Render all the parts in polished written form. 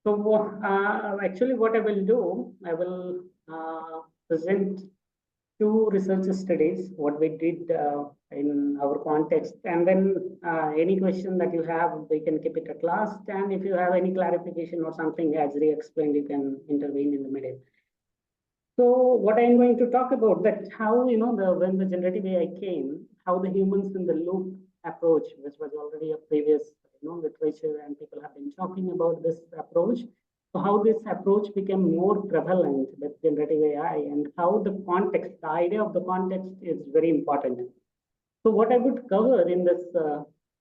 So actually what I will do, I will present two research studies, what we did in our context, and then any question that you have, we can keep it at last. And if you have any clarification or something as re-explained, you can intervene in the middle. So what I'm going to talk about that how, when the generative AI came, how the humans in the loop approach, which was already a previous, literature and people have been talking about this approach. So how this approach became more prevalent with generative AI and how the context, the idea of the context is very important. So what I would cover in this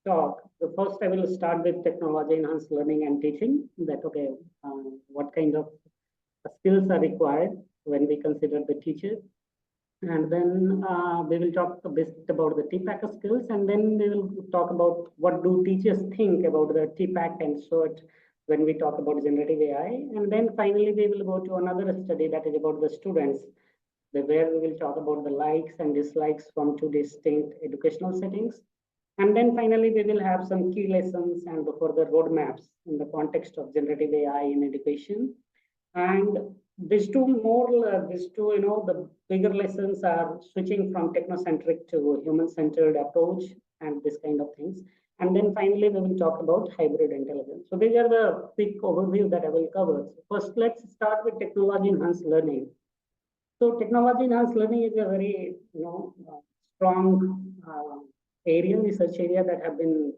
talk, the first I will start with technology enhanced learning and teaching. That okay, what kind of skills are required when we consider the teacher. And then we will talk a bit about the TPAC skills, and then we will talk about what do teachers think about the TPAC and SWOT when we talk about generative AI. And then finally, we will go to another study that is about the students, where we will talk about the likes and dislikes from two distinct educational settings. And then finally, we will have some key lessons and the further roadmaps in the context of generative AI in education. And these two, the bigger lessons are switching from technocentric to human-centered approach and this kind of things. And then finally, we will talk about hybrid intelligence. So these are the quick overview that I will cover. So first, let's start with technology enhanced learning. So technology enhanced learning is a very, strong area, research area that have been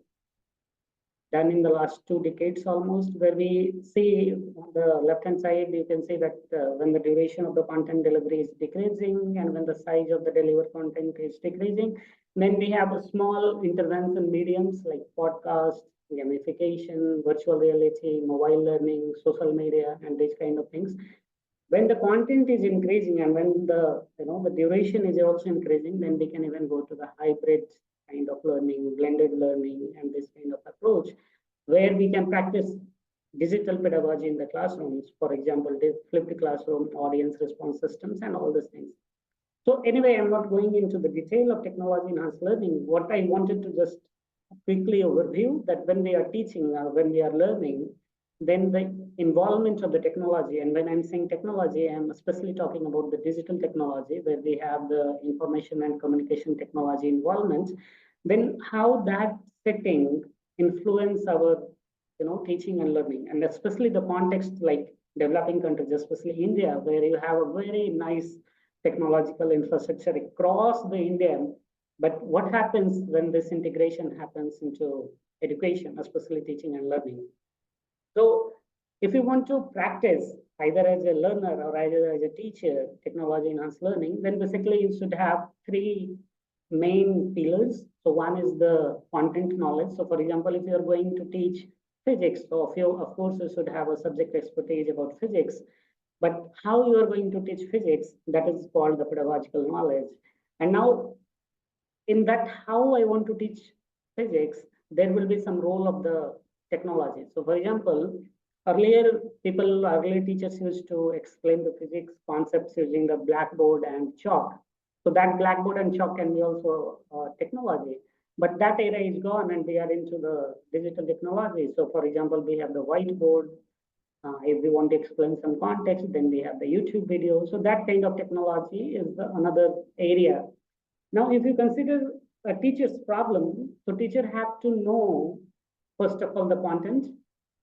done in the last 2 decades almost, where we see on the left-hand side, you can see that when the duration of the content delivery is decreasing and when the size of the delivered content is decreasing, then we have a small intervention mediums like podcast, gamification, virtual reality, mobile learning, social media, and these kind of things. When the content is increasing and when the duration is also increasing, then we can even go to the hybrid kind of learning, blended learning, and this kind of approach, where we can practice digital pedagogy in the classrooms, for example, flipped classroom, audience response systems, and all these things. So anyway, I'm not going into the detail of technology enhanced learning. What I wanted to just quickly overview that when we are teaching or when we are learning, then the involvement of the technology, and when I'm saying technology, I'm especially talking about the digital technology, where we have the information and communication technology involvement, then how that setting influence our teaching and learning, and especially the context like developing countries, especially India, where you have a very nice technological infrastructure across the India. But what happens when this integration happens into education, especially teaching and learning? So if you want to practice either as a learner or either as a teacher, technology enhanced learning, then basically you should have three main pillars. So one is the content knowledge. So for example, if you're going to teach physics, so of course you should have a subject expertise about physics, but how you are going to teach physics, that is called the pedagogical knowledge. And now in that, how I want to teach physics, there will be some role of the technology. So for example, earlier teachers used to explain the physics concepts using the blackboard and chalk. So that blackboard and chalk can be also technology. But that era is gone and we are into the digital technology. So for example, we have the whiteboard. If we want to explain some context, then we have the YouTube video. So that kind of technology is another area. Now, if you consider a teacher's problem, so teacher have to know, first of all, the content,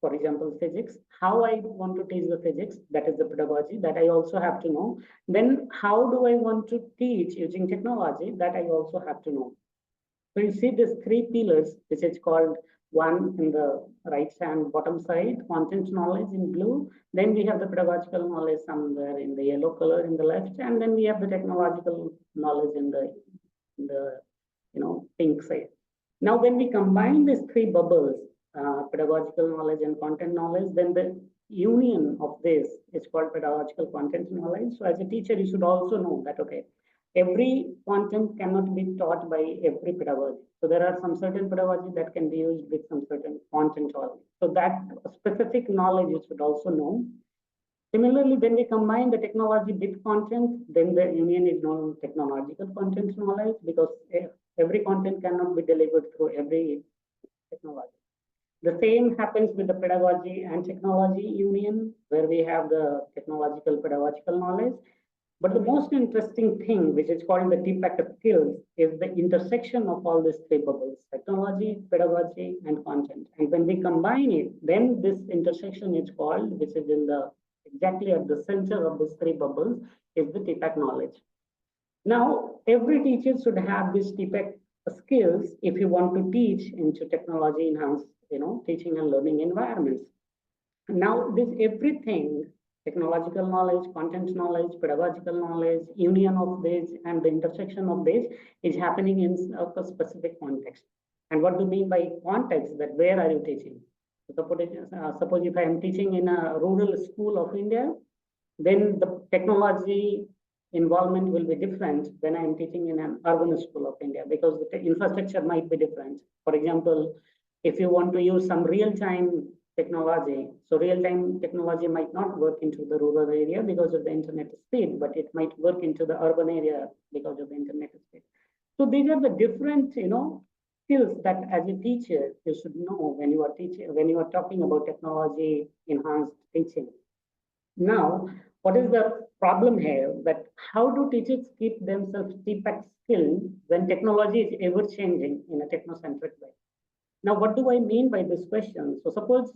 for example, physics, how I want to teach the physics, that is the pedagogy, that I also have to know. Then how do I want to teach using technology, that I also have to know. So you see these three pillars, which is called one in the right hand bottom side, content knowledge in blue. Then we have the pedagogical knowledge somewhere in the yellow color in the left, and then we have the technological knowledge in the pink side. Now, when we combine these three bubbles, pedagogical knowledge and content knowledge, then the union of this is called pedagogical content knowledge. So as a teacher, you should also know that, okay, every content cannot be taught by every pedagogy. So there are some certain pedagogy that can be used with some certain content only. So that specific knowledge you should also know. Similarly, when we combine the technology with content, then the union is known as technological content knowledge, because every content cannot be delivered through every technology. The same happens with the pedagogy and technology union, where we have the technological pedagogical knowledge. But the most interesting thing, which is called the TPAC of skills, is the intersection of all these three bubbles: technology, pedagogy, and content. And when we combine it, then this intersection is called, which is in the exactly at the center of these three bubbles, is the TPAC knowledge. Now, every teacher should have these TPAC skills if you want to teach into technology enhanced, teaching and learning environments. Now, this everything, technological knowledge, content knowledge, pedagogical knowledge, union of this and the intersection of this is happening in a specific context. And what do you mean by context? That where are you teaching? Suppose if I am teaching in a rural school of India, then the technology involvement will be different when I am teaching in an urban school of India, because the infrastructure might be different. For example, if you want to use some real-time technology, so real-time technology might not work into the rural area because of the internet speed, but it might work into the urban area because of the internet speed. So these are the different, skills that as a teacher you should know when you are teaching, when you are talking about technology enhanced teaching. Now, what is the problem here? That how do teachers keep themselves TPAC skilled when technology is ever changing in a technocentric way? Now, what do I mean by this question? So suppose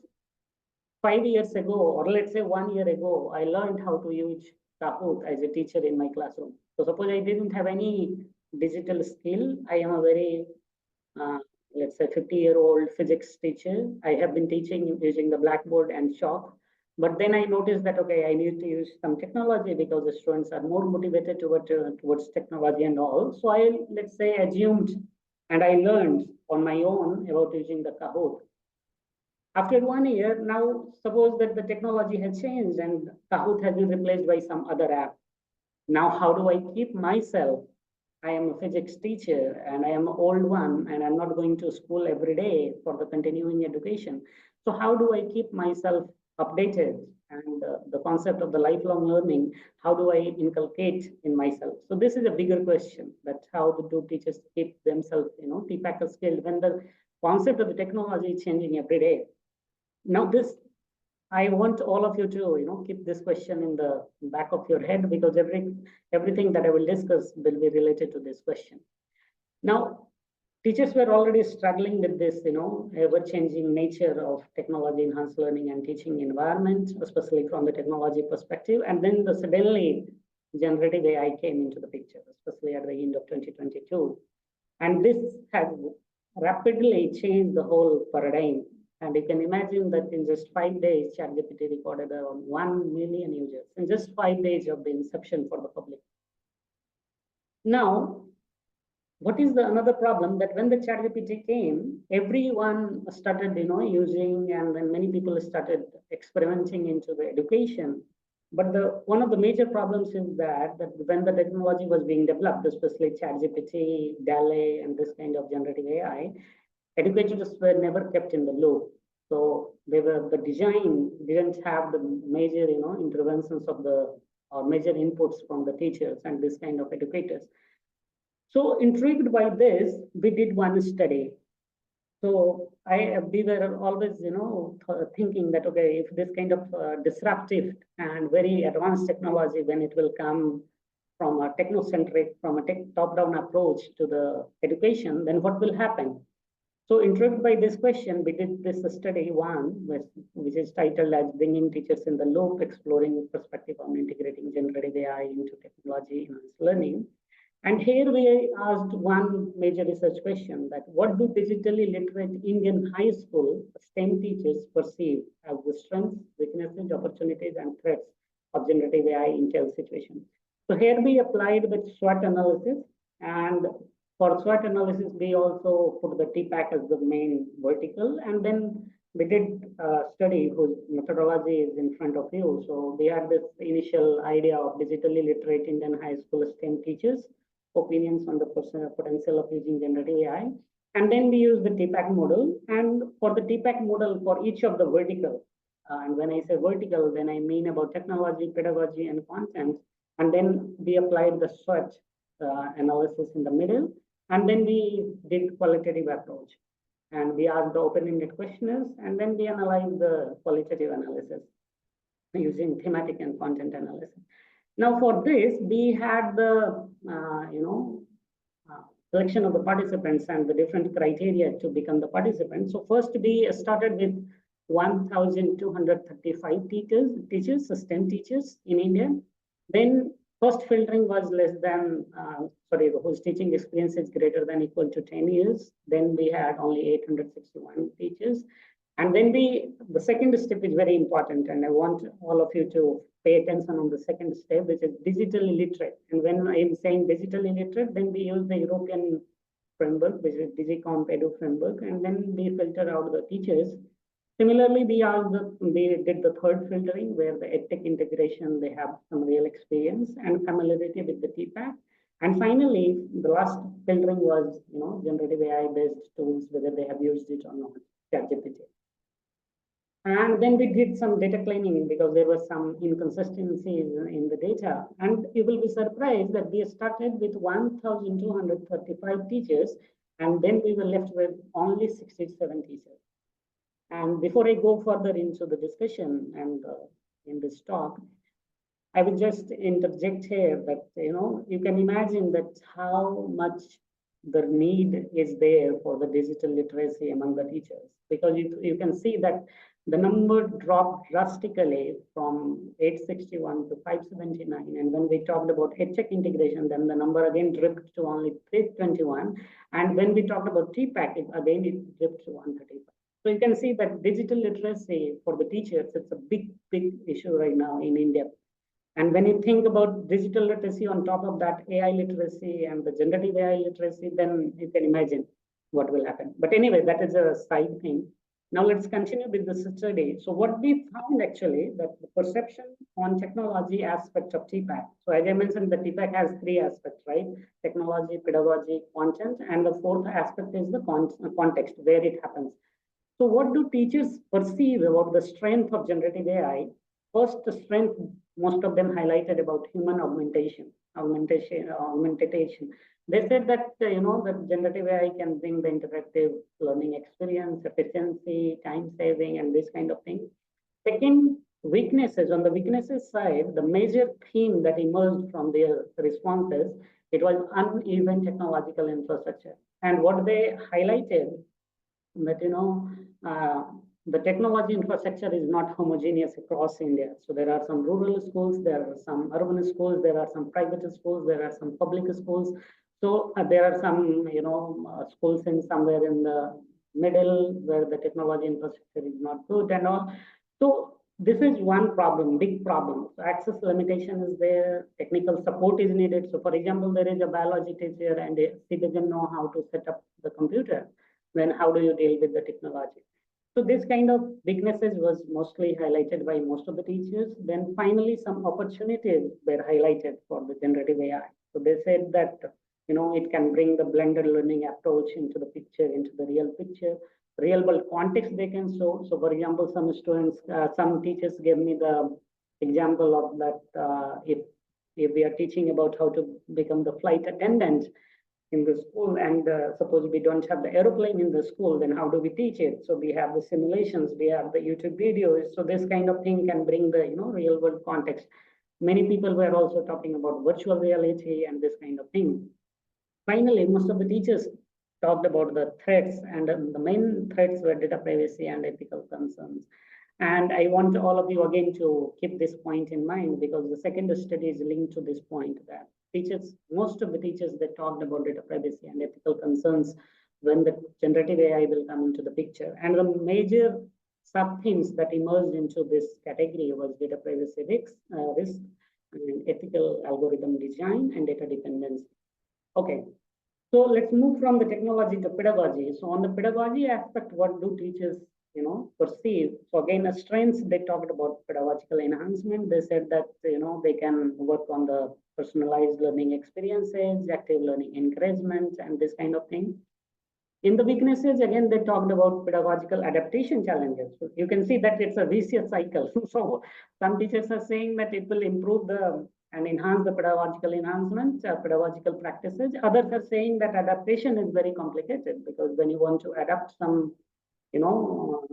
5 years ago, or let's say 1 year ago, I learned how to use Kahoot as a teacher in my classroom. So suppose I didn't have any digital skill. I am a very, let's say 50-year-old physics teacher. I have been teaching using the blackboard and chalk. But then I noticed that, okay, I need to use some technology because the students are more motivated towards technology and all. So I, let's say, assumed and I learned on my own about using the Kahoot. After 1 year, now suppose that the technology has changed and Kahoot has been replaced by some other app. Now, how do I keep myself? I am a physics teacher and I am an old one and I'm not going to school every day for the continuing education. So how do I keep myself updated? And the concept of the lifelong learning, how do I inculcate in myself? So this is a bigger question, that how do teachers keep themselves, TPAC skilled when the concept of the technology is changing every day. Now this, I want all of you to, keep this question in the back of your head, because everything that I will discuss will be related to this question. Now, teachers were already struggling with this, ever-changing nature of technology-enhanced learning and teaching environment, especially from the technology perspective. And then suddenly, generative AI came into the picture, especially at the end of 2022. And this has rapidly changed the whole paradigm. And you can imagine that in just 5 days, ChatGPT recorded around 1 million users in just 5 days of the inception for the public. Now, what is the another problem? That when the ChatGPT came, everyone started, using, and then many people started experimenting into the education. But one of the major problems is that when the technology was being developed, especially ChatGPT, DALL-E, and this kind of generative AI, educators were never kept in the loop. So the design didn't have the major, interventions of or major inputs from the teachers and this kind of educators. So intrigued by this, we did one study. So we were always, thinking that, okay, if this kind of disruptive and very advanced technology, when it will come from a technocentric, from a top-down approach to the education, then what will happen? So intrigued by this question, we did this study one, which is titled as Bringing Teachers in the Loop, Exploring Perspective on Integrating Generative AI into Technology Enhanced Learning. And here we asked one major research question, that what do digitally literate Indian high school STEM teachers perceive as the strengths, weaknesses, opportunities, and threats of generative AI in TEL situations? So here we applied with SWOT analysis, and for SWOT analysis, we also put the TPAC as the main vertical, and then we did a study whose methodology is in front of you. So we had this initial idea of digitally literate Indian high school STEM teachers, opinions on the potential of using generative AI. And then we use the TPAC model. And for the TPAC model, for each of the vertical, and when I say vertical, then I mean about technology, pedagogy, and content. And then we applied the SWOT analysis in the middle. And then we did qualitative approach. And we asked the open-ended questionnaires, and then we analyzed the qualitative analysis using thematic and content analysis. Now, for this, we had the selection of the participants and the different criteria to become the participants. So first, we started with 1,235 teachers, STEM teachers in India. Then first filtering was less than, whose teaching experience is greater than equal to 10 years. Then we had only 861 teachers. And then the second step is very important, and I want all of you to pay attention on the second step, which is digital illiterate. And when I'm saying digital illiterate, then we use the European framework, which is DigiComp Edu framework, and then we filter out the teachers. Similarly, we did the third filtering where the EdTech integration, they have some real experience and familiarity with the TPAC. And finally, the last filtering was, generative AI-based tools, whether they have used it or not, ChatGPT. And then we did some data cleaning because there were some inconsistencies in the data. And you will be surprised that we started with 1,235 teachers, and then we were left with only 67 teachers. And before I go further into the discussion and in this talk, I will just interject here that, you can imagine that how much the need is there for the digital literacy among the teachers, because you can see that the number dropped drastically from 861 to 579. And when we talked about EdTech integration, then the number again dipped to only 321. And when we talked about TPAC, it dipped to 135. So you can see that digital literacy for the teachers, it's a big issue right now in India. And when you think about digital literacy on top of that AI literacy and the generative AI literacy, then you can imagine what will happen. But anyway, that is a side thing. Now let's continue with the study. So what we found actually that the perception on technology aspect of TPAC. So as I mentioned, the TPAC has three aspects, right? Technology, pedagogy, content, and the fourth aspect is the context where it happens. So what do teachers perceive about the strength of generative AI? First, the strength, most of them highlighted about human augmentation. They said that, that generative AI can bring the interactive learning experience, efficiency, time saving, and this kind of thing. Second, weaknesses. On the weaknesses side, the major theme that emerged from their responses, it was uneven technological infrastructure. And what they highlighted that, the technology infrastructure is not homogeneous across India. So there are some rural schools, there are some urban schools, there are some private schools, there are some public schools. So there are some, schools in somewhere in the middle where the technology infrastructure is not good and all. So this is one problem, big problem. So access limitation is there, technical support is needed. So for example, there is a biology teacher and he doesn't know how to set up the computer. Then how do you deal with the technology? So this kind of weaknesses was mostly highlighted by most of the teachers. Then finally, some opportunities were highlighted for the generative AI. So they said that, it can bring the blended learning approach into the picture, into the real picture, real world context they can show. So for example, some teachers gave me the example of that if we are teaching about how to become the flight attendant in the school, and suppose we don't have the aeroplane in the school, then how do we teach it? So we have the simulations, we have the YouTube videos. So this kind of thing can bring the real world context. Many people were also talking about virtual reality and this kind of thing. Finally, most of the teachers talked about the threats, and the main threats were data privacy and ethical concerns. And I want all of you again to keep this point in mind, because the second study is linked to this point that most of the teachers, they talked about data privacy and ethical concerns when the generative AI will come into the picture. And the major sub-themes that emerged into this category was data privacy risk, and ethical algorithm design, and data dependency. Okay, so let's move from the technology to pedagogy. So on the pedagogy aspect, what do teachers perceive? So again, the strengths, they talked about pedagogical enhancement. They said that, they can work on the personalized learning experiences, active learning encouragement, and this kind of thing. In the weaknesses, again, they talked about pedagogical adaptation challenges. So you can see that it's a vicious cycle. So some teachers are saying that it will improve the and enhance the pedagogical enhancements, pedagogical practices. Others are saying that adaptation is very complicated because when you want to adapt some, you know,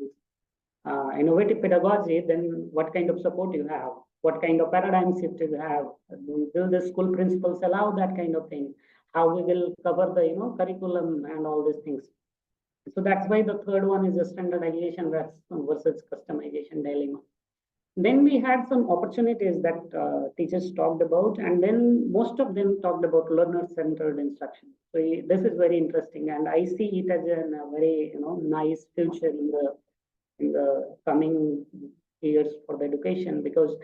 innovative pedagogy, then what kind of support you have, what kind of paradigm shift you have, will the school principals allow that kind of thing, how we will cover the curriculum and all these things. So that's why the third one is a standardization versus customization dilemma. Then we had some opportunities that teachers talked about, and then most of them talked about learner-centered instruction. So this is very interesting, and I see it as a very nice future in the coming years for the education, because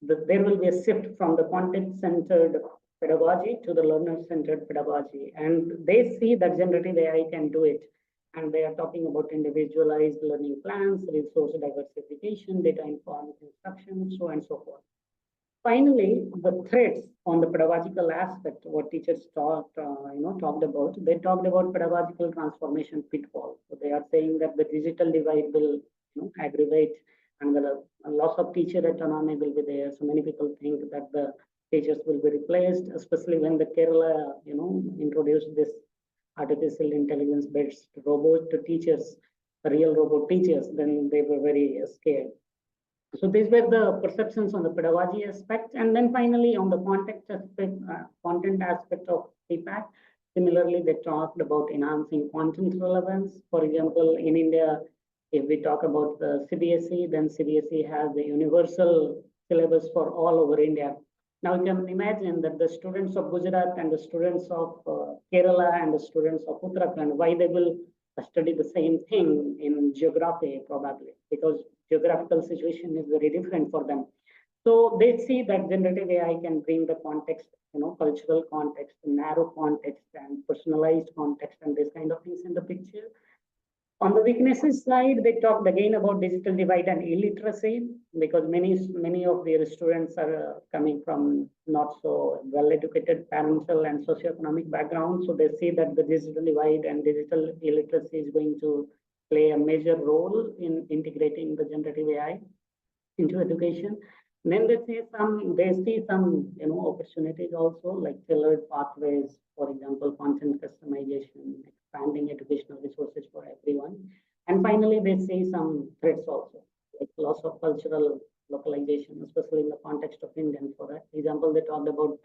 there will be a shift from the content-centered pedagogy to the learner-centered pedagogy, and they see that generative AI can do it. And they are talking about individualized learning plans, resource diversification, data-informed instruction, so on and so forth. Finally, the threats on the pedagogical aspect, what teachers talked about, they talked about pedagogical transformation pitfall. So they are saying that the digital divide will aggravate, and the loss of teacher autonomy will be there. So many people think that the teachers will be replaced, especially when the Kerala, introduced this artificial intelligence based robot to teachers, real robot teachers, then they were very scared. So these were the perceptions on the pedagogy aspect. And then finally on the context aspect, content aspect of feedback, similarly, they talked about enhancing content relevance. For example, in India, if we talk about the CBSE, then CBSE has the universal syllabus for all over India. Now you can imagine that the students of Gujarat and the students of Kerala and the students of Uttarakhand, why they will study the same thing in geography probably, because geographical situation is very different for them. So they see that generative AI can bring the context, cultural context, narrow context, and personalized context, and this kind of things in the picture. On the weaknesses side, they talked again about digital divide and illiteracy, because many of their students are coming from not so well-educated parental and socioeconomic backgrounds. So they see that the digital divide and digital illiteracy is going to play a major role in integrating the generative AI into education. And then they see some opportunities also, like tailored pathways, for example, content customization, expanding educational resources for everyone. And finally, they see some threats also, like loss of cultural localization, especially in the context of Indian. For example, they talked about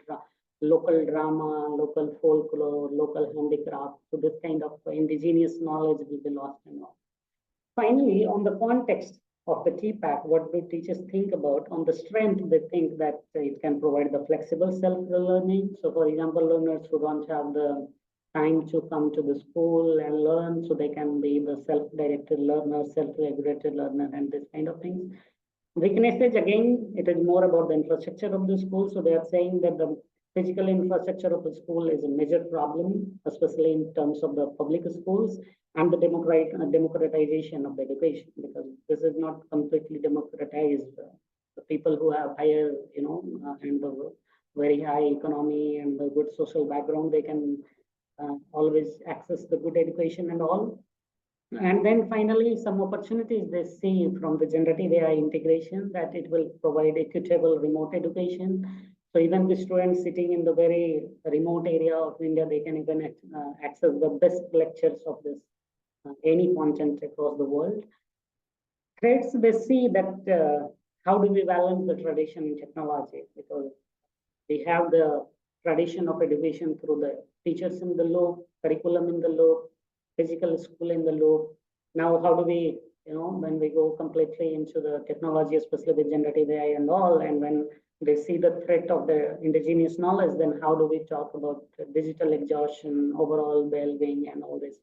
local drama, local folklore, local handicraft. So this kind of indigenous knowledge will be lost and all. Finally, on the context of the TPAC, what do teachers think about? On the strength, they think that it can provide the flexible self-learning. So for example, learners who don't have the time to come to the school and learn, so they can be the self-directed learner, self-regulated learner, and this kind of things. Weaknesses, again, it is more about the infrastructure of the school. So they are saying that the physical infrastructure of the school is a major problem, especially in terms of the public schools, and the democratization of the education, because this is not completely democratized. The people who have higher, and the very high economy and the good social background, they can always access the good education and all. And then finally, some opportunities they see from the generative AI integration, that it will provide equitable remote education. So even the students sitting in the very remote area of India, they can even access the best lectures of this any content across the world. Threats, they see that how do we balance the tradition and technology, because we have the tradition of education through the teachers in the loop, curriculum in the loop, physical school in the loop. Now, how do we, when we go completely into the technology, especially with generative AI and all, and when they see the threat of the indigenous knowledge, then how do we talk about digital exhaustion, overall well-being, and all this?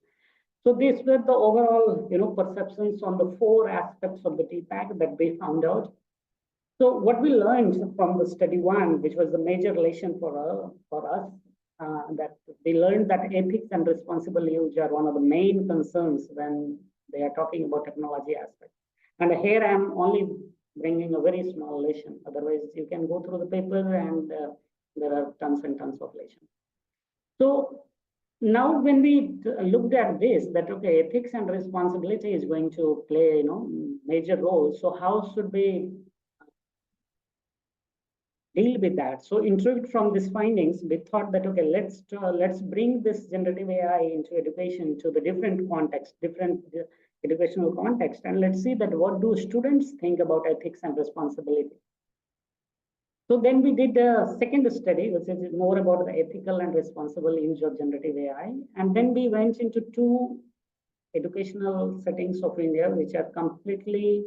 So these were the overall, perceptions on the 4 aspects of the TPAC that we found out. So what we learned from the study 1, which was the major lesson for us, that we learned that ethics and responsible use are one of the main concerns when they are talking about technology aspects. And here I am only bringing a very small lesson. Otherwise, you can go through the paper and there are tons and tons of lessons. So now when we looked at this, that okay, ethics and responsibility is going to play major role. So how should we deal with that. So intrigued from these findings, we thought that, okay, let's bring this generative AI into education to the different context, different educational context, and let's see that what do students think about ethics and responsibility. So then we did a second study, which is more about the ethical and responsible use of generative AI. And then we went into two educational settings of India, which are completely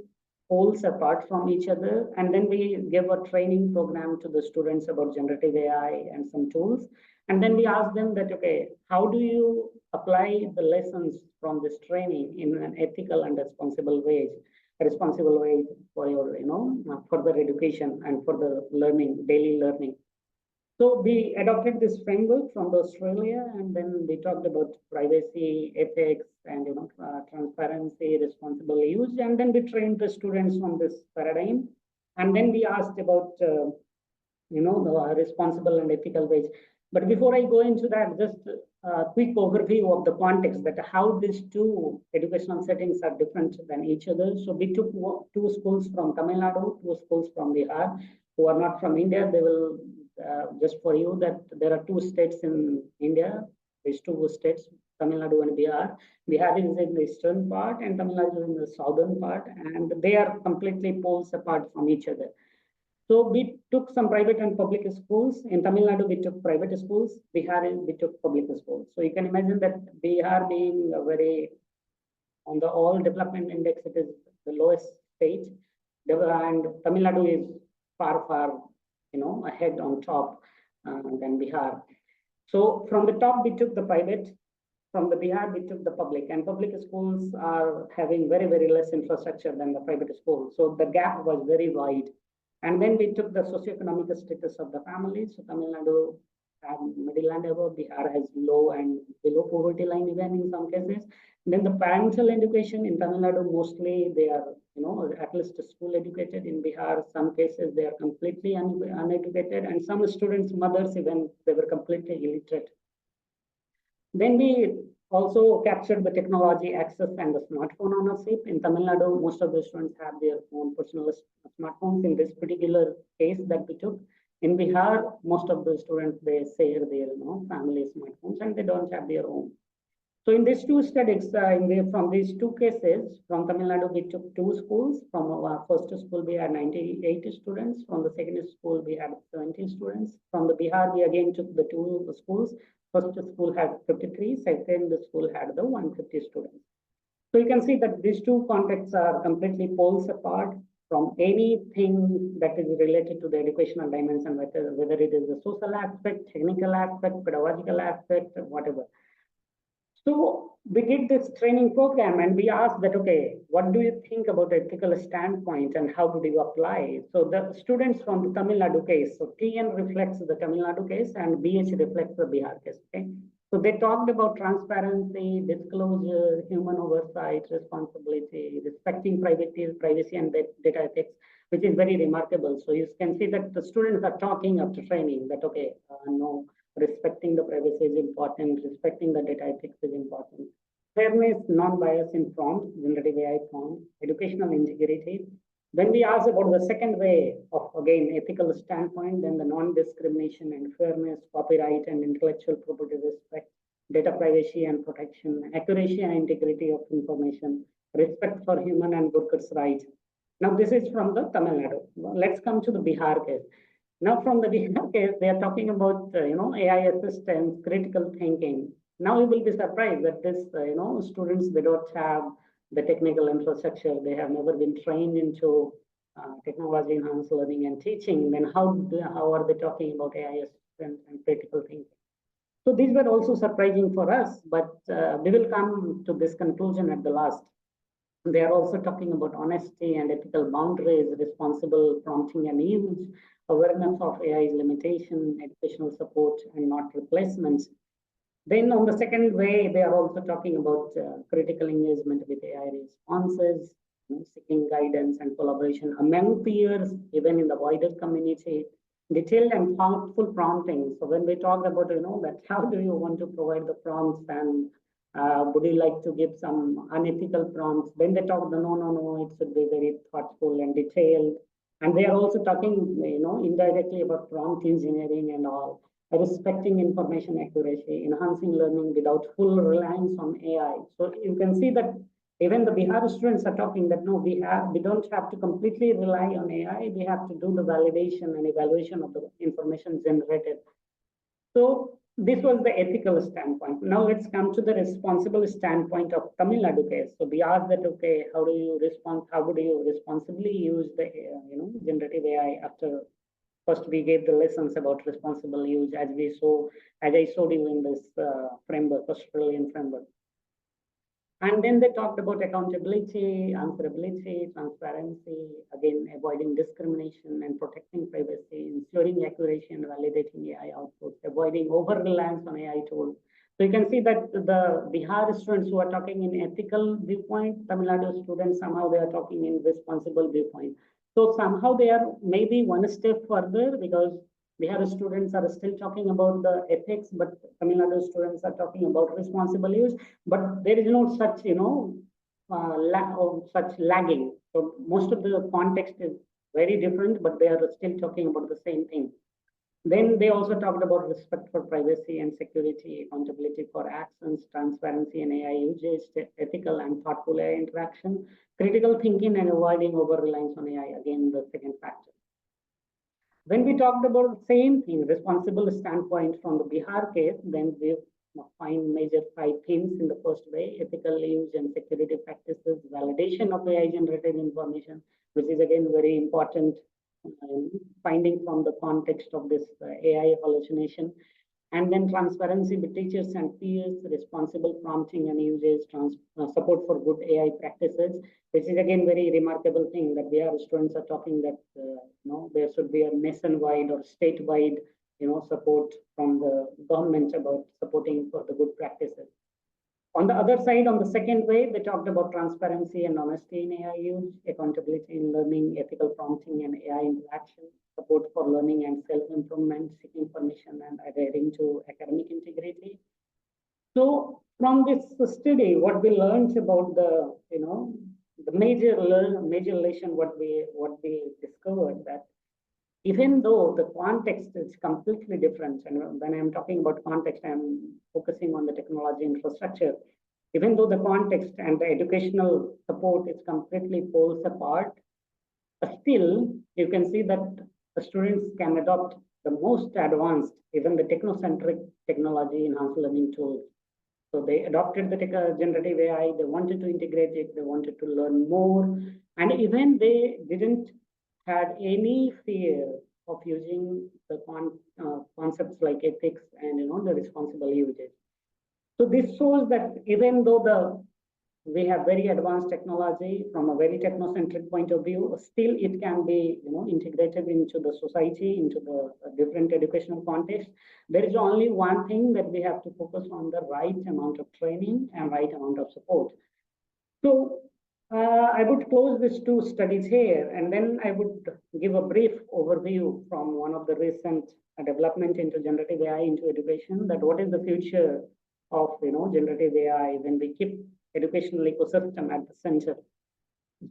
poles apart from each other. And then we gave a training program to the students about generative AI and some tools. And then we asked them that, okay, how do you apply the lessons from this training in an ethical and responsible way for your, further education and for the learning, daily learning. So we adopted this framework from Australia, and then we talked about privacy, ethics, and transparency, responsible use, and then we trained the students on this paradigm, and then we asked about the responsible and ethical ways. But before I go into that, just a quick overview of the context that how these two educational settings are different than each other. So we took two schools from Tamil Nadu, two schools from Bihar, who are not from India. They will just for you that there are two states in India. These two states, Tamil Nadu and Bihar. Bihar is in the eastern part and Tamil Nadu in the southern part, and they are completely poles apart from each other. So we took some private and public schools. In Tamil Nadu, we took private schools. Bihar, we took public schools. So you can imagine that Bihar being a very, on the all development index, it is the lowest state. And Tamil Nadu is far, far, ahead on top than Bihar. So from the top, we took the private. From the Bihar, we took the public. And public schools are having very, very less infrastructure than the private schools. So the gap was very wide. And then we took the socioeconomic status of the family. So Tamil Nadu has middle and above, Bihar has low and below poverty line even in some cases. And then the parental education in Tamil Nadu, mostly they are, at least school educated. In Bihar, some cases they are completely uneducated. And some students, mothers even, they were completely illiterate. Then we also captured the technology access and the smartphone ownership. In Tamil Nadu, most of the students have their own personal smartphones in this particular case that we took. In Bihar, most of the students, they share their family smartphones and they don't have their own. So in these two studies, from these two cases, from Tamil Nadu, we took two schools. From our first school, we had 98 students. From the second school, we had 70 students. From the Bihar, we again took the two schools. First school had 53, second school had the 150 students. So you can see that these two contexts are completely poles apart from anything that is related to the educational dimension, whether it is the social aspect, technical aspect, pedagogical aspect, whatever. So we did this training program and we asked that, okay, what do you think about ethical standpoint and how do you apply? So the students from the Tamil Nadu case, so TN reflects the Tamil Nadu case and BH reflects the Bihar case, okay? So they talked about transparency, disclosure, human oversight, responsibility, respecting privacy and data ethics, which is very remarkable. So you can see that the students are talking after training that, okay, no, respecting the privacy is important, respecting the data ethics is important. Fairness, non-bias in prompts, generative AI prompts, educational integrity. When we ask about the second way of, again, ethical standpoint, then the non-discrimination and fairness, copyright and intellectual property respect, data privacy and protection, accuracy and integrity of information, respect for human and workers' rights. Now, this is from the Tamil Nadu. Let's come to the Bihar case. Now, from the Bihar case, they are talking about AI assistance, critical thinking. Now, you will be surprised that this students, they don't have the technical infrastructure. They have never been trained into technology enhanced learning and teaching. Then how are they talking about AI assistance and critical thinking? So these were also surprising for us, but we will come to this conclusion at the last. They are also talking about honesty and ethical boundaries, responsible prompting and use, awareness of AI's limitation, educational support, and not replacements. Then on the second way, they are also talking about critical engagement with AI responses, seeking guidance and collaboration among peers, even in the wider community, detailed and thoughtful prompting. So when we talk about, that how do you want to provide the prompts and would you like to give some unethical prompts? Then they talk, no, it should be very thoughtful and detailed. And they are also talking, indirectly about prompt engineering and all, respecting information accuracy, enhancing learning without full reliance on AI. So you can see that even the Bihar students are talking that no, we don't have to completely rely on AI. We have to do the validation and evaluation of the information generated. So this was the ethical standpoint. Now let's come to the responsible standpoint of Tamil Nadu case. So we asked that, okay, how would you responsibly use the generative AI after first we gave the lessons about responsible use as I showed you in this framework, Australian framework. And then they talked about accountability, answerability, transparency, again, avoiding discrimination and protecting privacy, ensuring accuracy and validating AI outputs, avoiding over-reliance on AI tools. So you can see that the Bihar students who are talking in ethical viewpoint, Tamil Nadu students, somehow they are talking in responsible viewpoint. So somehow they are maybe one step further because Bihar students are still talking about the ethics, but Tamil Nadu students are talking about responsible use. But there is no such, such lagging. So most of the context is very different, but they are still talking about the same thing. Then they also talked about respect for privacy and security, accountability for actions, transparency and AI usage, ethical and thoughtful AI interaction, critical thinking and avoiding over-reliance on AI, again, the second factor. When we talked about the same thing, responsible standpoint from the Bihar case, then we find major 5 themes in the first way: ethical use and security practices, validation of AI generated information, which is again very important finding from the context of this AI hallucination, and then transparency with teachers and peers, responsible prompting and usage, support for good AI practices, which is again very remarkable thing that we have students are talking that there should be a nationwide or statewide support from the government about supporting for the good practices. On the other side, on the second way, they talked about transparency and honesty in AI use, accountability in learning, ethical prompting and AI interaction, support for learning and self-improvement, seeking permission and adhering to academic integrity. So from this study, what we learned about the major lesson, what we discovered that even though the context is completely different, and when I'm talking about context, I'm focusing on the technology infrastructure. Even though the context and the educational support is completely poles apart, still you can see that the students can adopt the most advanced, even the technocentric technology enhanced learning tools. So they adopted the generative AI, they wanted to integrate it, they wanted to learn more, and even they didn't had any fear of using the concepts like ethics and the responsible usage. So this shows that even though we have very advanced technology from a very technocentric point of view, still it can be integrated into the society, into the different educational context. There is only one thing that we have to focus on: the right amount of training and right amount of support. So I would close these 2 studies here, and then I would give a brief overview from one of the recent development into generative AI into education, that what is the future of generative AI when we keep educational ecosystem at the center.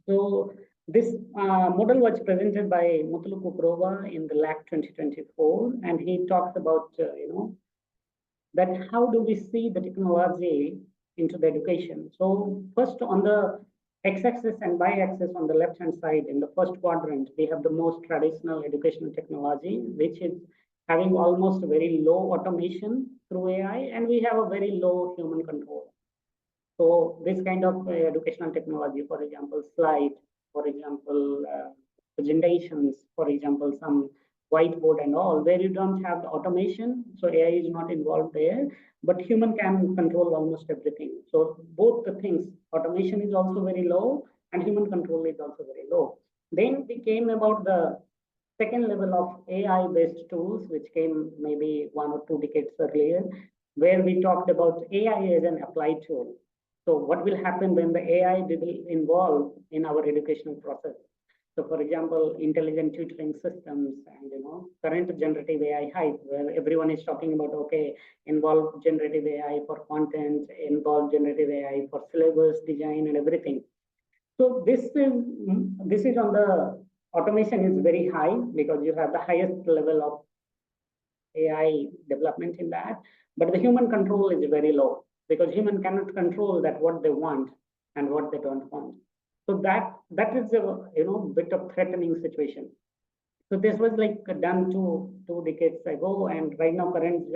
So this model was presented by Mutulu Kuprova in the LAC 2024, and he talks about that how do we see the technology into the education. So first, on the x-axis and y-axis on the left-hand side, in the first quadrant, we have the most traditional educational technology, which is having almost very low automation through AI, and we have a very low human control. So this kind of educational technology, for example, slide, for example, presentations, for example, some whiteboard and all, where you don't have the automation, so AI is not involved there, but human can control almost everything. So both the things, automation is also very low and human control is also very low. Then we came about the second level of AI-based tools, which came maybe 1 or 2 decades earlier, where we talked about AI as an applied tool. So what will happen when the AI will involve in our educational process? So for example, intelligent tutoring systems and current generative AI hype, where everyone is talking about, okay, involve generative AI for content, involve generative AI for syllabus design and everything. So this is on the automation is very high because you have the highest level of AI development in that, but the human control is very low because human cannot control that what they want and what they don't want. So that is a bit of threatening situation. So this was like done two decades ago, and right now current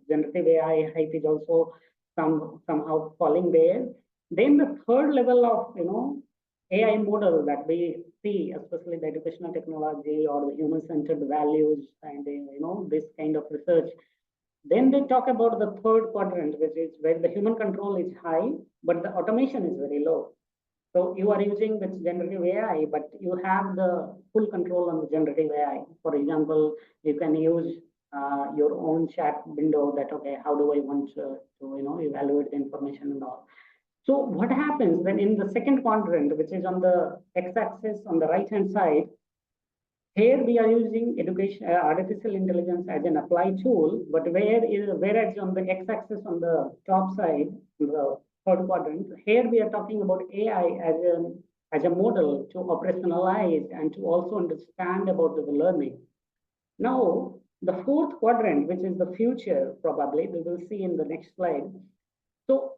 generative AI hype is also somehow falling there. Then the third level of AI model that we see, especially the educational technology or the human-centered values and this kind of research. Then they talk about the third quadrant, which is where the human control is high, but the automation is very low. So you are using this generative AI, but you have the full control on the generative AI. For example, you can use your own chat window that, okay, how do I want to evaluate the information and all. So what happens when in the second quadrant, which is on the x-axis on the right-hand side, here we are using artificial intelligence as an applied tool, but whereas on the x-axis on the top side, the third quadrant, here we are talking about AI as a model to operationalize and to also understand about the learning. Now, the fourth quadrant, which is the future, probably we will see in the next slide. So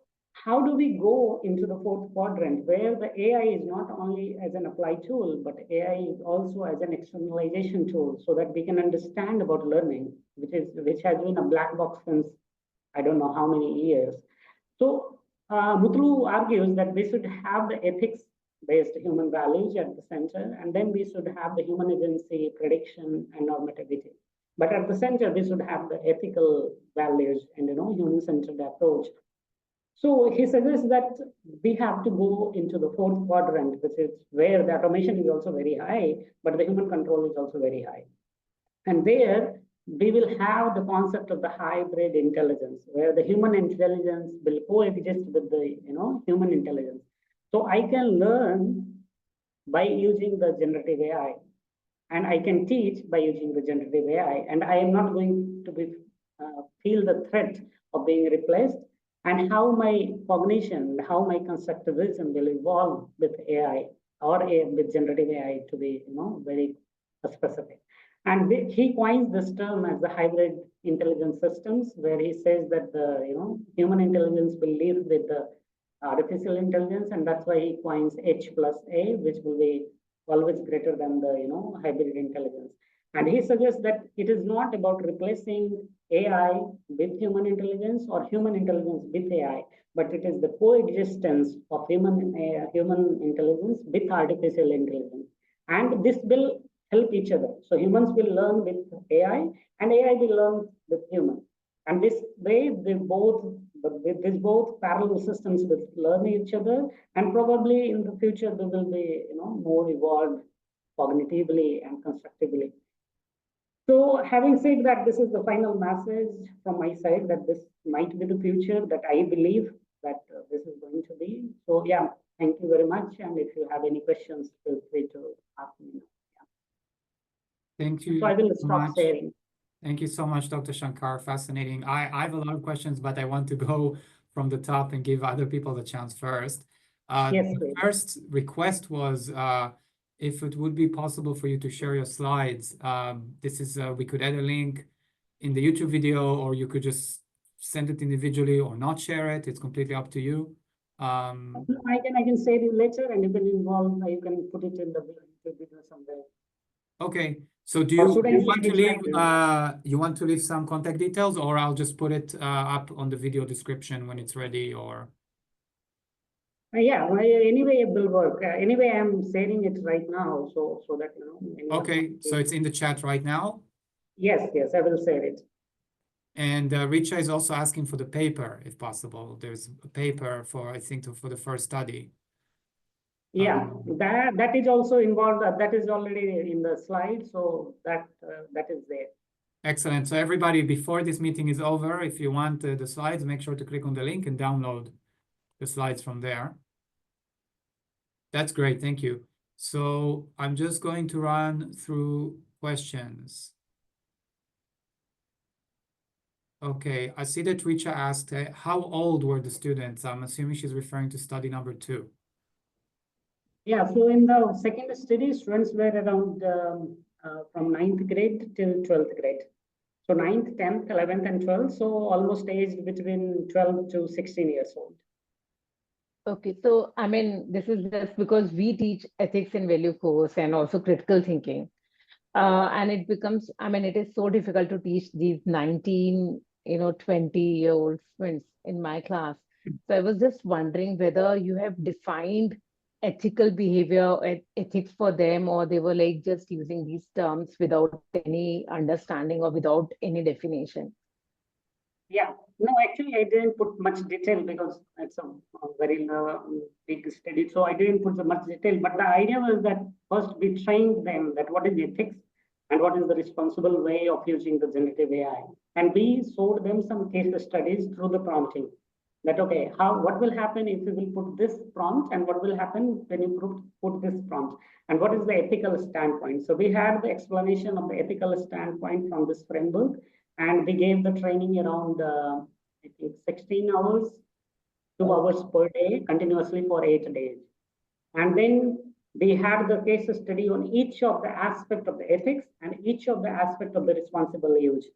how do we go into the fourth quadrant where the AI is not only as an applied tool, but AI is also as an externalization tool so that we can understand about learning, which has been a black box since I don't know how many years. So Mutlu argues that we should have the ethics-based human values at the center, and then we should have the human agency, prediction, and normativity. But at the center, we should have the ethical values and human-centered approach. So he suggests that we have to go into the fourth quadrant, which is where the automation is also very high, but the human control is also very high. And there we will have the concept of the hybrid intelligence, where the human intelligence will coexist with the human intelligence. So I can learn by using the generative AI, and I can teach by using the generative AI, and I am not going to feel the threat of being replaced, and how my cognition, how my constructivism will evolve with AI or with generative AI to be very specific. And he coins this term as the hybrid intelligence systems, where he says that the human intelligence will live with the artificial intelligence, and that's why he coins H plus A, which will be always greater than the hybrid intelligence. And he suggests that it is not about replacing AI with human intelligence or human intelligence with AI, but it is the coexistence of human intelligence with artificial intelligence. And this will help each other. So humans will learn with AI and AI will learn with humans. And this way, these both parallel systems will learn each other, and probably in the future they will be more evolved cognitively and constructively. So having said that, this is the final message from my side that this might be the future that I believe that this is going to be. So yeah, thank you very much. And if you have any questions, feel free to ask me. Yeah. Thank you. So I will stop sharing. Thank you so much, Dr. Shankar. Fascinating. I have a lot of questions, but I want to go from the top and give other people the chance first. Yes, the first request was if it would be possible for you to share your slides. This is we could add a link in the YouTube video, or you could just send it individually or not share it. It's completely up to you. I can save you later, and you can involve. You can put it in the YouTube video somewhere. Okay. So do you want to leave you want to leave some contact details, or I'll just put it up on the video description when it's ready, or? Yeah, anyway, it will work. Anyway, I'm sharing it right now, so that Okay, so it's in the chat right now? Yes, I will share it. And Richa is also asking for the paper, if possible. There's a paper for, I think, for the first study. Yeah, that is also involved. That is already in the slide, so that is there. Excellent. So everybody, before this meeting is over, if you want the slides, make sure to click on the link and download the slides from there. That's great. Thank you. So I'm just going to run through questions. Okay, I see that Richa asked, how old were the students? I'm assuming she's referring to study number 2. Yeah, so in the second study, students were around from 9th grade till 12th grade. So 9th, 10th, 11th, and 12th. So almost aged between 12 to 16 years old. Okay, so I mean, this is just because we teach ethics and value course and also critical thinking. And it becomes, I mean, it is so difficult to teach these 19, 20-year-old students in my class. So I was just wondering whether you have defined ethical behavior, ethics for them, or they were like just using these terms without any understanding or without any definition. Yeah, no, actually, I didn't put much detail because it's a very big study. So I didn't put so much detail. But the idea was that first we trained them that what is ethics and what is the responsible way of using the generative AI. And we showed them some case studies through the prompting. That okay, what will happen if you will put this prompt, and what will happen when you put this prompt, and what is the ethical standpoint. So we had the explanation of the ethical standpoint from this framework, and we gave the training around I think 16 hours, 2 hours per day, continuously for 8 days. And then we had the case study on each of the aspect of the ethics and each of the aspect of the responsible use.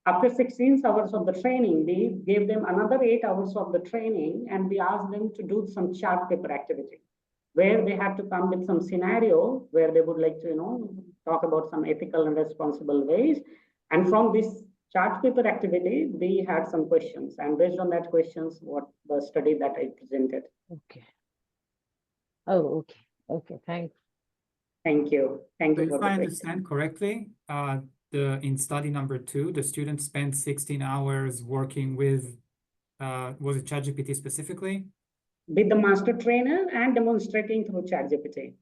After 16 hours of the training, we gave them another 8 hours of the training, and we asked them to do some chart paper activity where they had to come with some scenario where they would like to, talk about some ethical and responsible ways. And from this chart paper activity, we had some questions. And based on that questions, what the study that I presented. Okay. Oh, okay. Okay, thanks. Thank you. Thank So you for if the I question. understand correctly, in study number 2, the students spent 16 hours working with, was it ChatGPT specifically? With the master trainer and demonstrating through ChatGPT.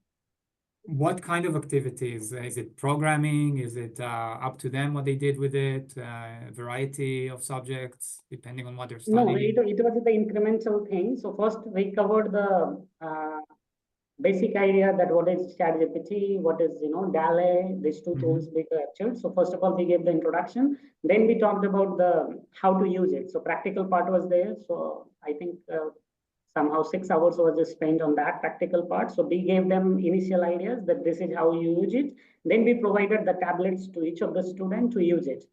What kind of activities? Is it programming? Is it up to them what they did with it? Variety of subjects, depending on what they're No, studying? it was the incremental thing. So first we covered the basic idea that what is ChatGPT, what is DALE, these two tools we captured. So first of all, we gave the introduction. Then we talked about the how to use it. So practical part was there. So I think somehow 6 hours was spent on that practical part. So we gave them initial ideas that this is how you use it. Then we provided the tablets to each of the students to use it.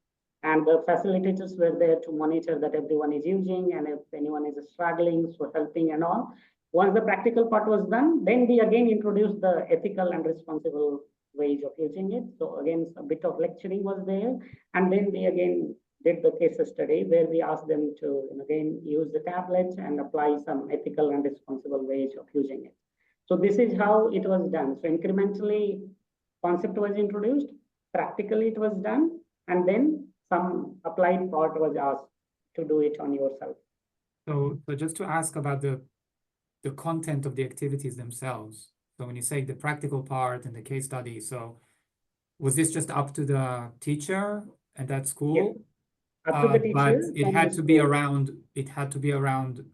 And the facilitators were there to monitor that everyone is using, and if anyone is struggling, so helping and all. Once the practical part was done, then we again introduced the ethical and responsible ways of using it. So again, a bit of lecturing was there. And then we again did the case study where we asked them to again use the tablets and apply some ethical and responsible ways of using it. So this is how it was done. So incrementally, concept was introduced, practically it was done, and then some applied part was asked to do it on yourself. So just to ask about the content of the activities themselves. So when you say the practical part and the case study, so was this just up to the teacher at that school? Yes. Up to the teacher. But it had to be around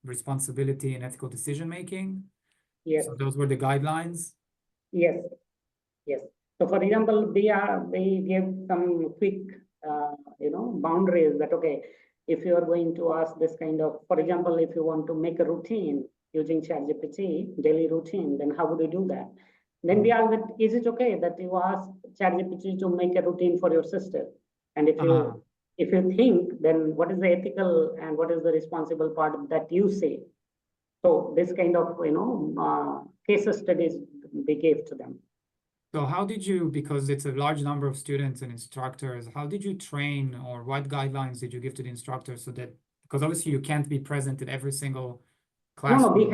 responsibility and ethical decision making. Yes. So those were the guidelines. Yes. Yes. So for example, we gave some quick boundaries that okay, if you are going to ask this kind of, for example, if you want to make a routine using ChatGPT, daily routine, then how would you do that? Then we ask that, is it okay that you ask ChatGPT to make a routine for your sister? And if you think, then what is the ethical and what is the responsible part that you say? So this kind of case studies we gave to them. So how did you, because it's a large number of students and instructors, how did you train, or what guidelines did you give to the instructors so that, because obviously you can't be present at every single class. No, we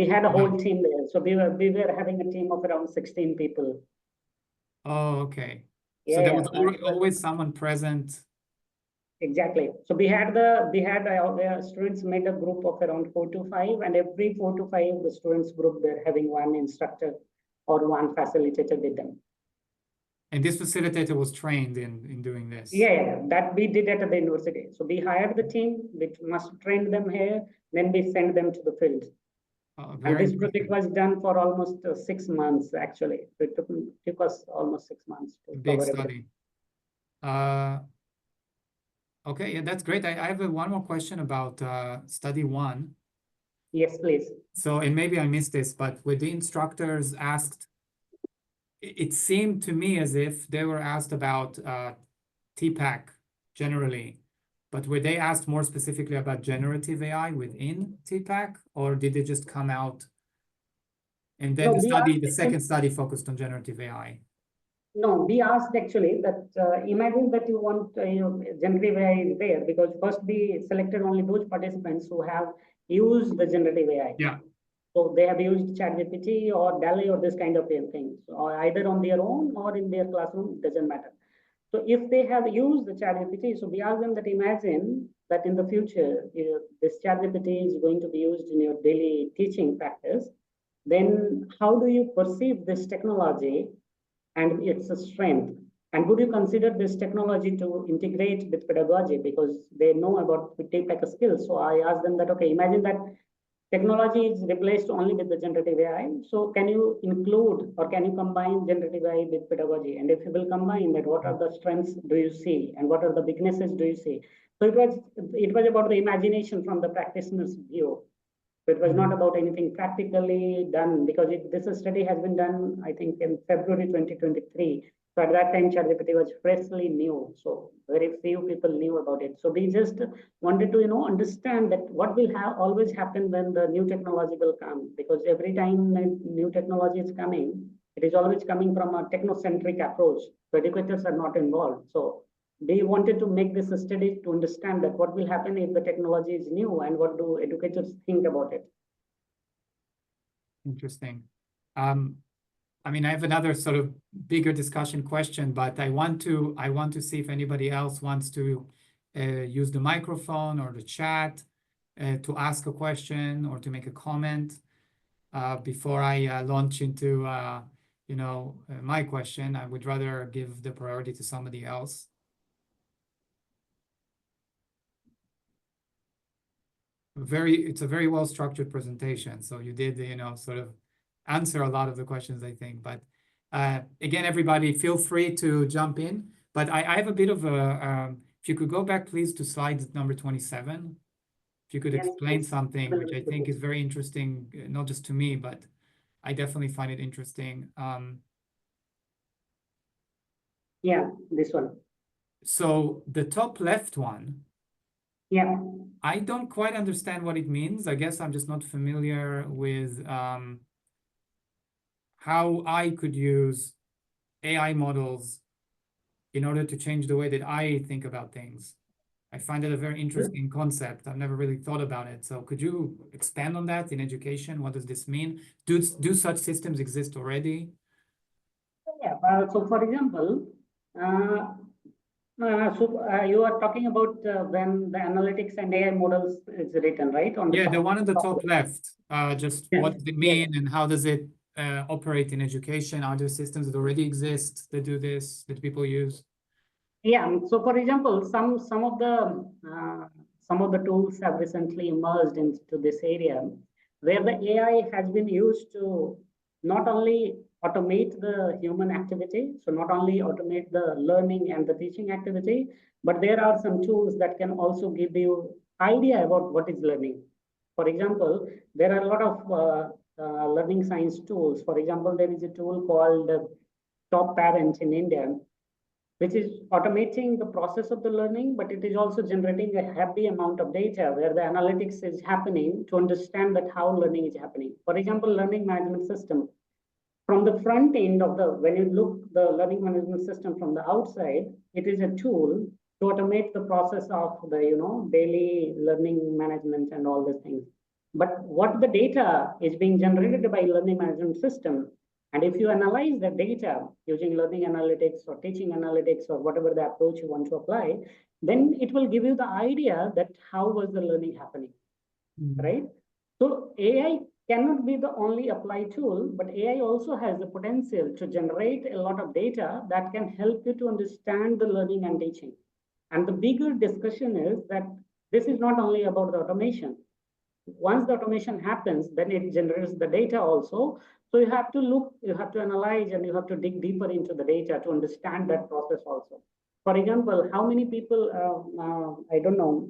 had a whole team there. So we were having a team of around 16 people. Oh, okay. Yeah, so there was always someone present. Exactly. So we had students made a group of around 4 to 5, and every 4 to 5 the students group they're having one instructor or one facilitator with them. And this facilitator was trained in doing this. Yeah, that we did at the university. So we hired the team, we must train them here, then we send them to the field. And this project was done for almost 6 months, actually. So it took us almost 6 months to Big cover study. Okay, yeah, that's great. I have one more question about study 1. Yes, please. So, and maybe I missed this, but were the instructors asked, it seemed to me as if they were asked about TPAC generally, but were they asked more specifically about generative AI within TPAC, or did they just come out and then No, the second study focused on generative AI? No, we asked actually that imagine that you want generative AI is there, because first we selected only those participants who have used the generative AI. Yeah. So they have used ChatGPT or DALL-E or this kind of things, or either on their own or in their classroom, doesn't matter. So if they have used the ChatGPT, so we ask them that imagine that in the future, this ChatGPT is going to be used in your daily teaching practice, then how do you perceive this technology and its strength? And would you consider this technology to integrate with pedagogy, because they know about TPAC skills? So I asked them that, okay, imagine that technology is replaced only with the generative AI. So can you include or can you combine generative AI with pedagogy? And if you will combine that, what are the strengths do you see and what are the weaknesses do you see? So it was about the imagination from the practitioner's view. So it was not about anything practically done, because this study has been done, I think, in February 2023. So at that time, ChatGPT was freshly new. So very few people knew about it. So we just wanted to, understand that what will always happen when the new technology will come, because every time new technology is coming, it is always coming from a technocentric approach. So educators are not involved. So they wanted to make this study to understand that what will happen if the technology is new and what do educators think about it. Interesting. I mean, I have another sort of bigger discussion question, but I want to see if anybody else wants to use the microphone or the chat to ask a question or to make a comment before I launch into my question. I would rather give the priority to somebody else. It's a very well-structured presentation. So you did, sort of answer a lot of the questions, I think. But again, everybody, feel free to jump in. But I have a bit of a, if you could go back, please, to slide number 27. If you could explain something, which I think is very interesting, not just to me, but I definitely find it interesting. Yeah, this one. So the top left one, yeah, I don't quite understand what it means. I guess I'm just not familiar with how I could use AI models in order to change the way that I think about things. I find it a very interesting concept. I've never really thought about it. So could you expand on that in education? What does this mean? Do such systems exist already? Yeah. So for example, you are talking about when the analytics and AI models is written, right? The one on the top left. Just Yes. what does it mean and how does it operate in education? Are there systems that already exist that do this, that people use? Yeah. So for example, some of the tools have recently emerged into this area, where the AI has been used to not only automate the human activity, so not only automate the learning and the teaching activity, but there are some tools that can also give you idea about what is learning. For example, there are a lot of learning science tools. For example, there is a tool called Top Parent in India, which is automating the process of the learning, but it is also generating a heavy amount of data where the analytics is happening to understand that how learning is happening. For example, learning management system. From the front end of when you look the learning management system from the outside, it is a tool to automate the process of the daily learning management and all these things. But what the data is being generated by learning management system, and if you analyze the data using learning analytics or teaching analytics or whatever the approach you want to apply, then it will give you the idea that how was the learning happening, right? So AI cannot be the only applied tool, but AI also has the potential to generate a lot of data that can help you to understand the learning and teaching. And the bigger discussion is that this is not only about the automation. Once the automation happens, then it generates the data also. So you have to look, you have to analyze, and you have to dig deeper into the data to understand that process also. For example, how many people, I don't know,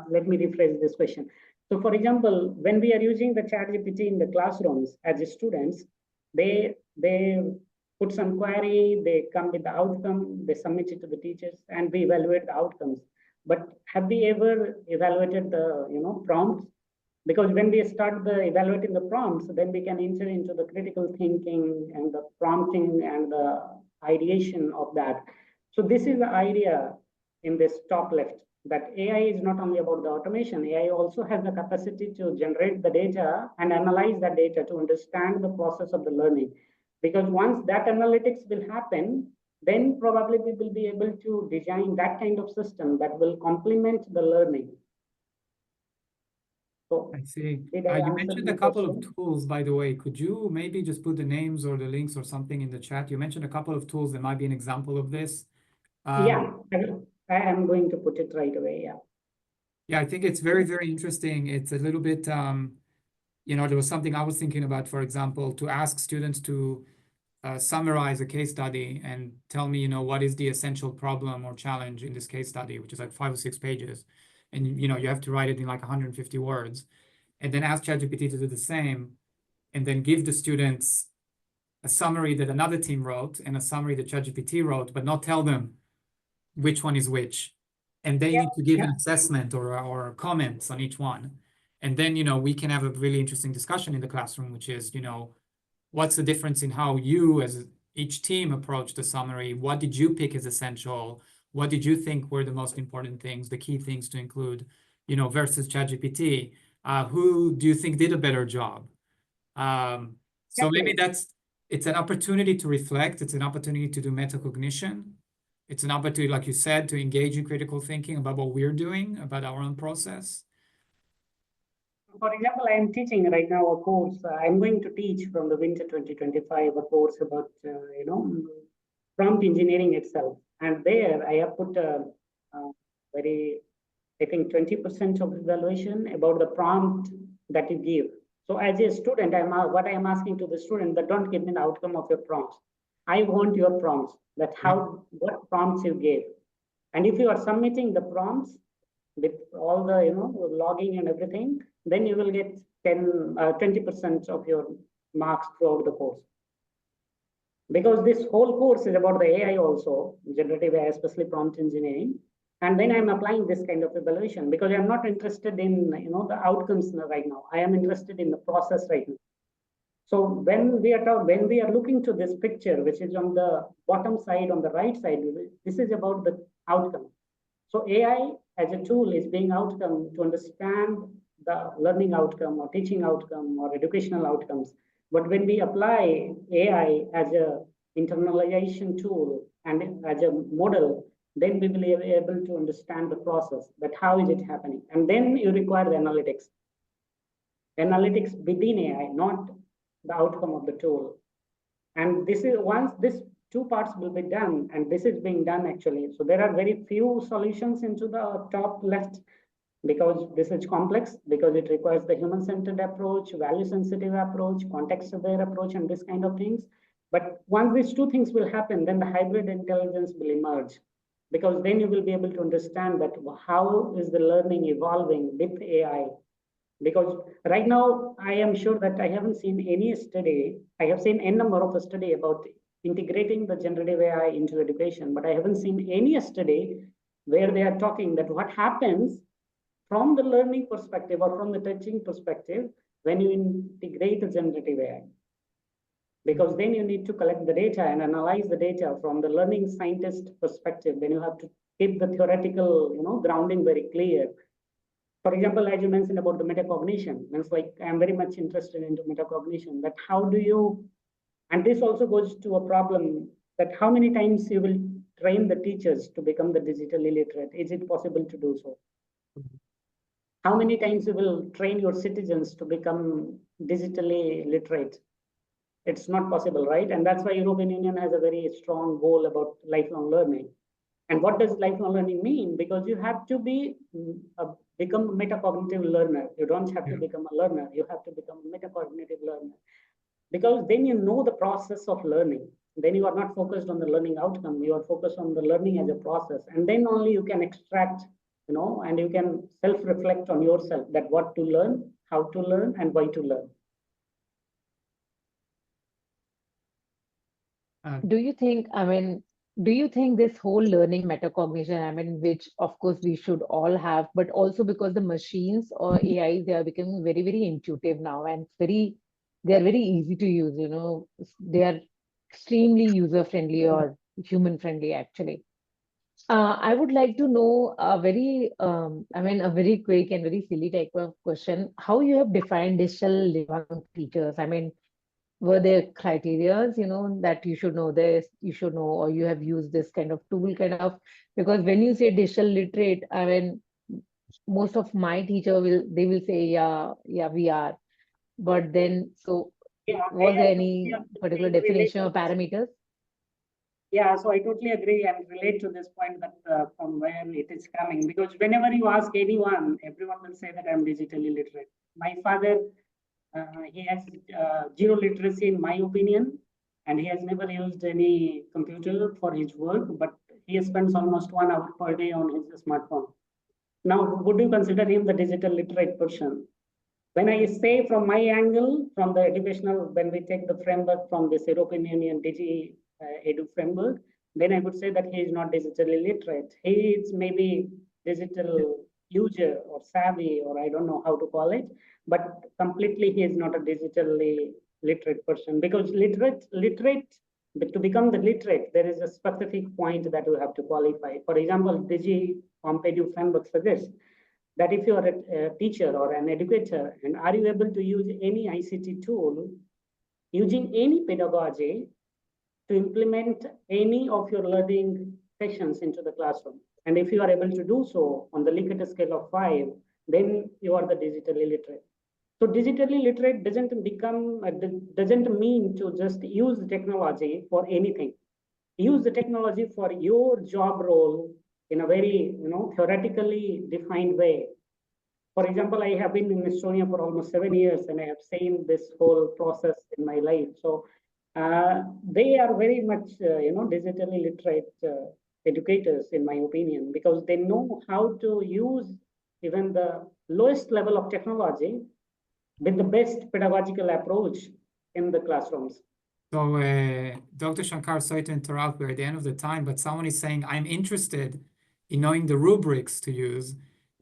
let me rephrase this question. So for example, when we are using the ChatGPT in the classrooms as students, they put some query, they come with the outcome, they submit it to the teachers, and we evaluate the outcomes. But have we ever evaluated the prompts? Because when we start the evaluating the prompts, then we can enter into the critical thinking and the prompting and the ideation of that. So this is the idea in this top left, that AI is not only about the automation. AI also has the capacity to generate the data and analyze that data to understand the process of the learning. Because once that analytics will happen, then probably we will be able to design that kind of system that will complement the learning. So I see. did I You answer mentioned your a couple of question? tools, by the way. Could you maybe just put the names or the links or something in the chat? You mentioned a couple of tools that might be an example of this. Yeah, I am going to put it right away. Yeah. Yeah, I think it's very, very interesting. It's a little bit, there was something I was thinking about, for example, to ask students to summarize a case study and tell me, what is the essential problem or challenge in this case study, which is like 5 or 6 pages. And, you have to write it in like 150 words. And then ask ChatGPT to do the same, and then give the students a summary that another team wrote and a summary that ChatGPT wrote, but not tell them which one is which. And they Yeah, need to give an yeah. assessment or comments on each one. And then, we can have a really interesting discussion in the classroom, which is, what's the difference in how you as each team approach the summary? What did you pick as essential? What did you think were the most important things, the key things to include, versus ChatGPT? Who do you think did a better job? So maybe Exactly. it's an opportunity to reflect. It's an opportunity to do metacognition. It's an opportunity, like you said, to engage in critical thinking about what we're doing, about our own process. For example, I am teaching right now a course. I'm going to teach from the winter 2025 a course about prompt engineering itself. And there I have put a very, I think 20% of evaluation about the prompt that you give. So as a student, what I am asking to the student, that don't give me the outcome of your prompts. I want your prompts, that what prompts you gave. And if you are submitting the prompts with all the logging and everything, then you will get 20% of your marks throughout the course. Because this whole course is about the AI also, generative AI, especially prompt engineering. And then I'm applying this kind of evaluation because I'm not interested in the outcomes right now. I am interested in the process right now. So when we are looking to this picture, which is on the bottom side, on the right side, this is about the outcome. So AI as a tool is being outcome to understand the learning outcome or teaching outcome or educational outcomes. But when we apply AI as a internalization tool and as a model, then we will be able to understand the process, that how is it happening. And then you require the analytics within AI, not the outcome of the tool. And this is once this two parts will be done, and this is being done actually. So there are very few solutions into the top left because this is complex, because it requires the human-centered approach, value-sensitive approach, context-aware approach, and this kind of things. But once these two things will happen, then the hybrid intelligence will emerge, because then you will be able to understand that how is the learning evolving with AI. Because right now, I am sure that I haven't seen any study. I have seen a number of study about integrating the generative AI into education, but I haven't seen any study where they are talking that what happens from the learning perspective or from the teaching perspective when you integrate the generative AI. Because then you need to collect the data and analyze the data from the learning scientist perspective. Then you have to keep the theoretical, grounding very clear. For example, as you mentioned about the metacognition, it's like I'm very much interested into metacognition. That how do you, and this also goes to a problem that how many times you will train the teachers to become the digitally literate? Is it possible to do so? How many times you will train your citizens to become digitally literate? It's not possible, right? And that's why European Union has a very strong goal about lifelong learning. And what does lifelong learning mean? Because you have to become a metacognitive learner. You don't have to become a learner. You have to become a metacognitive learner. Because then you know the process of learning. Then you are not focused on the learning outcome. You are focused on the learning as a process. And then only you can extract and you can self-reflect on yourself that what to learn, how to learn, and why to learn. Do you think, do you think this whole learning metacognition, which of course we should all have, but also because the machines or AI, they are becoming very, very intuitive now, and they are very easy to use, they are extremely user-friendly or human-friendly, actually. I would like to know a very, a very quick and very silly type of question. How you have defined digital living teachers? Were there criterias, that you should know this, you should know, or you have used this kind of tool, because when you say digital literate, most of my teacher they will say, yeah, we are. But then, so Yeah, was there I any totally particular relate definition to or this. parameters? Yeah, so I totally agree and relate to this point that from where it is coming, because whenever you ask anyone, everyone will say that I'm digitally literate. My father, he has zero literacy in my opinion, and he has never used any computer for his work, but he spends almost 1 hour per day on his smartphone. Now, would you consider him the digital literate person? When I say from my angle, from the educational, when we take the framework from this European Union Digi Edu framework, then I would say that he is not digitally literate. He is maybe digital user or savvy, or I don't know how to call it, but completely he is not a digitally literate person, because literate, but to become the literate, there is a specific point that you have to qualify. For example, Digi Edu framework suggests that if you are a teacher or an educator, and are you able to use any ICT tool using any pedagogy to implement any of your learning sessions into the classroom? And if you are able to do so on the Likert scale of 5, then you are the digitally literate. So digitally literate doesn't mean to just use the technology for anything. Use the technology for your job role in a very theoretically defined way. For example, I have been in Estonia for almost 7 years, and I have seen this whole process in my life. So they are very much, digitally literate educators, in my opinion, because they know how to use even the lowest level of technology with the best pedagogical approach in the classrooms. So, Dr. Shankar, sorry to interrupt, we're at the end of the time, but someone is saying, I'm interested in knowing the rubrics to use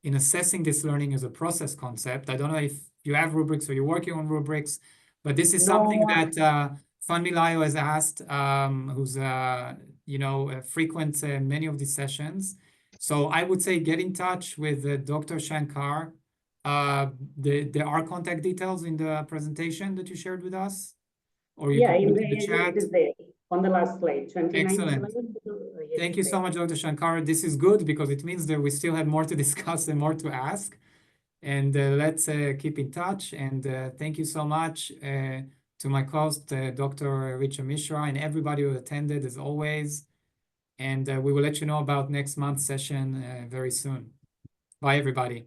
in assessing this learning as a process concept. I don't know if you have rubrics or you're working on rubrics, but this is something that Funmilayo has asked, who's frequent many of these sessions. So I would say get in touch with Dr. Shankar. There are contact details in the presentation that you shared with us. Or you can put it in the chat. It is there on the last slide, 29th Excellent. slide. Thank you so much, Dr. Shankar. This is good because it means that we still have more to discuss and more to ask. And let's keep in touch. And thank you so much to my host, Dr. Richa Mishra, and everybody who attended, as always. And we will let you know about next month's session very soon. Bye, everybody.